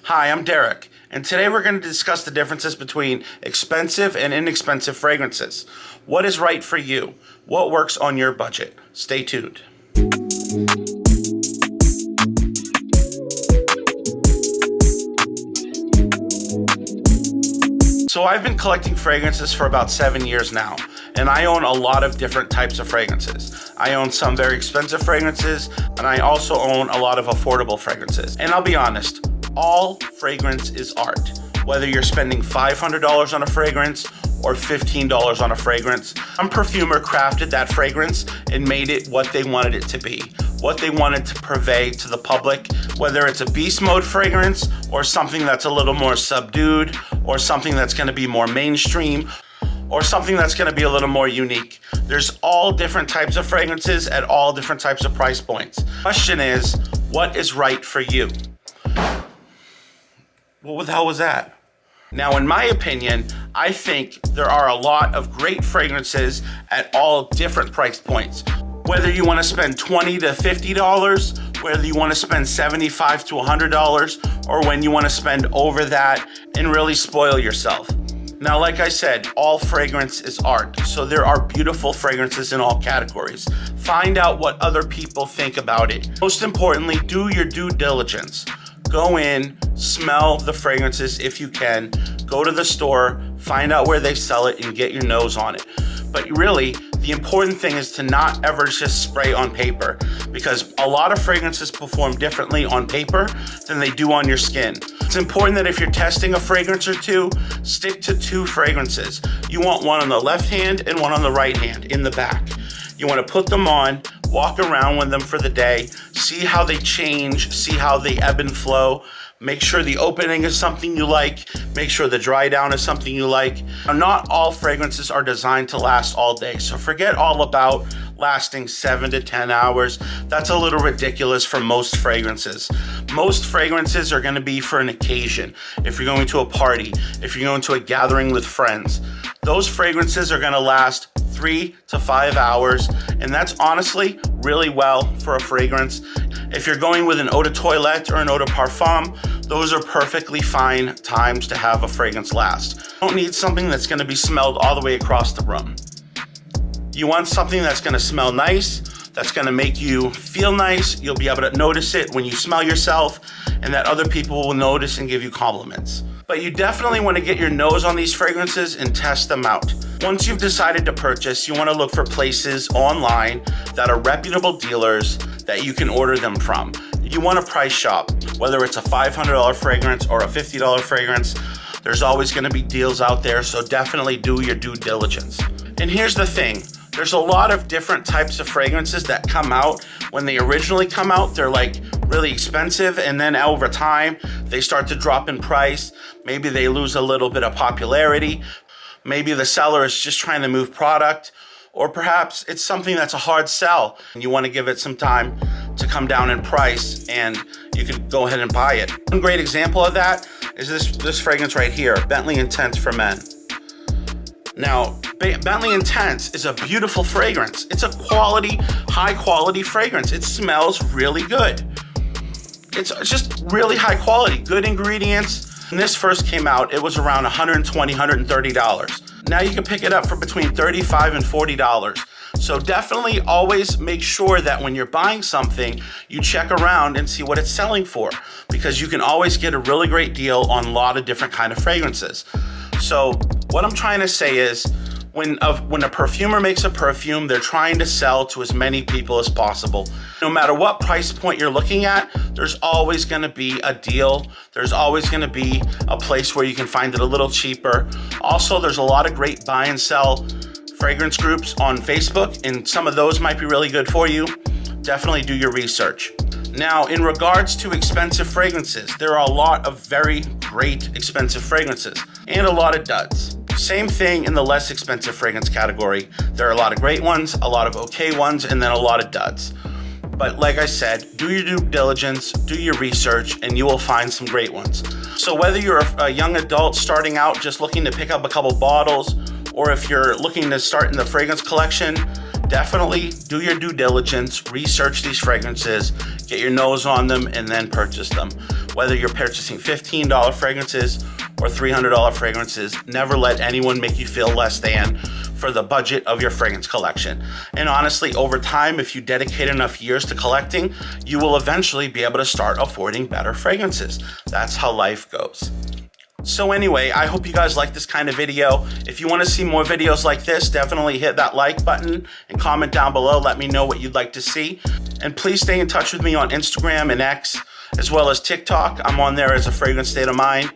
Hi, I'm Derek, and today we're going to discuss the differences between expensive and inexpensive fragrances. What is right for you? What works on your budget? Stay tuned. So I've been collecting fragrances for about 7 years now, and I own a lot of different types of fragrances. I own some very expensive fragrances, and I also own a lot of affordable fragrances. And I'll be honest, all fragrance is art. Whether you're spending $500 on a fragrance or $15 on a fragrance, some perfumer crafted that fragrance and made it what they wanted it to be, what they wanted to purvey to the public, whether it's a beast mode fragrance or something that's a little more subdued or something that's going to be more mainstream or something that's going to be a little more unique. There's all different types of fragrances at all different types of price points. The question is, what is right for you? What the hell was that? Now, in my opinion, I think there are a lot of great fragrances at all different price points. Whether you want to spend $20 to $50, whether you want to spend $75 to $100, or when you want to spend over that and really spoil yourself. Now, like I said, all fragrance is art, so there are beautiful fragrances in all categories. Find out what other people think about it. Most importantly, do your due diligence. Go in, smell the fragrances if you can, go to the store, find out where they sell it and get your nose on it. But really, the important thing is to not ever just spray on paper, because a lot of fragrances perform differently on paper than they do on your skin. It's important that if you're testing a fragrance or two, stick to 2 fragrances. You want one on the left hand and one on the right hand in the back. You want to put them on, walk around with them for the day, see how they change, see how they ebb and flow. Make sure the opening is something you like. Make sure the dry down is something you like. Now, not all fragrances are designed to last all day, so forget all about lasting 7 to 10 hours. That's a little ridiculous for most fragrances. Most fragrances are going to be for an occasion. If you're going to a party, if you're going to a gathering with friends, those fragrances are going to last 3 to 5 hours, and that's honestly really well for a fragrance. If you're going with an eau de toilette or an eau de parfum, those are perfectly fine times to have a fragrance last. You don't need something that's going to be smelled all the way across the room. You want something that's going to smell nice, that's going to make you feel nice. You'll be able to notice it when you smell yourself, and that other people will notice and give you compliments. But you definitely want to get your nose on these fragrances and test them out. Once you've decided to purchase, you want to look for places online that are reputable dealers that you can order them from. You want to price shop, whether it's a $500 fragrance or a $50 fragrance. There's always going to be deals out there, so definitely do your due diligence. And here's the thing. There's a lot of different types of fragrances that come out. When they originally come out, they're like really expensive, and then over time, they start to drop in price. Maybe they lose a little bit of popularity. Maybe the seller is just trying to move product, or perhaps it's something that's a hard sell and you want to give it some time to come down in price, and you could go ahead and buy it. One great example of that is this fragrance right here, Bentley Intense for Men. Now, Bentley Intense is a beautiful fragrance. It's a quality, high quality fragrance. It smells really good. It's just really high quality, good ingredients. When this first came out, it was around $120, $130. Now you can pick it up for between $35 and $40. So definitely always make sure that when you're buying something, you check around and see what it's selling for, because you can always get a really great deal on a lot of different kind of fragrances. So what I'm trying to say is, when a perfumer makes a perfume, they're trying to sell to as many people as possible. No matter what price point you're looking at, there's always going to be a deal. There's always going to be a place where you can find it a little cheaper. Also, there's a lot of great buy and sell fragrance groups on Facebook, and some of those might be really good for you. Definitely do your research. Now, in regards to expensive fragrances, there are a lot of very great expensive fragrances and a lot of duds. Same thing in the less expensive fragrance category. There are a lot of great ones, a lot of okay ones, and then a lot of duds. But like I said, do your due diligence, do your research, and you will find some great ones. So whether you're a young adult starting out just looking to pick up a couple bottles, or if you're looking to start in the fragrance collection, definitely do your due diligence, research these fragrances, get your nose on them, and then purchase them. Whether you're purchasing $15 fragrances or $300 fragrances, never let anyone make you feel less than for the budget of your fragrance collection. And honestly, over time, if you dedicate enough years to collecting, you will eventually be able to start affording better fragrances. That's how life goes. So anyway, I hope you guys like this kind of video. If you want to see more videos like this, definitely hit that like button and comment down below. Let me know what you'd like to see. And please stay in touch with me on Instagram and X, as well as TikTok. I'm on there as a Fragrance State of Mind,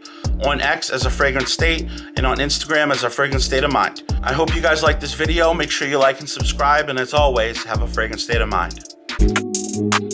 on X as a Fragrance State, and on Instagram as a Fragrance State of Mind. I hope you guys like this video. Make sure you like and subscribe, and as always, have a Fragrance State of Mind.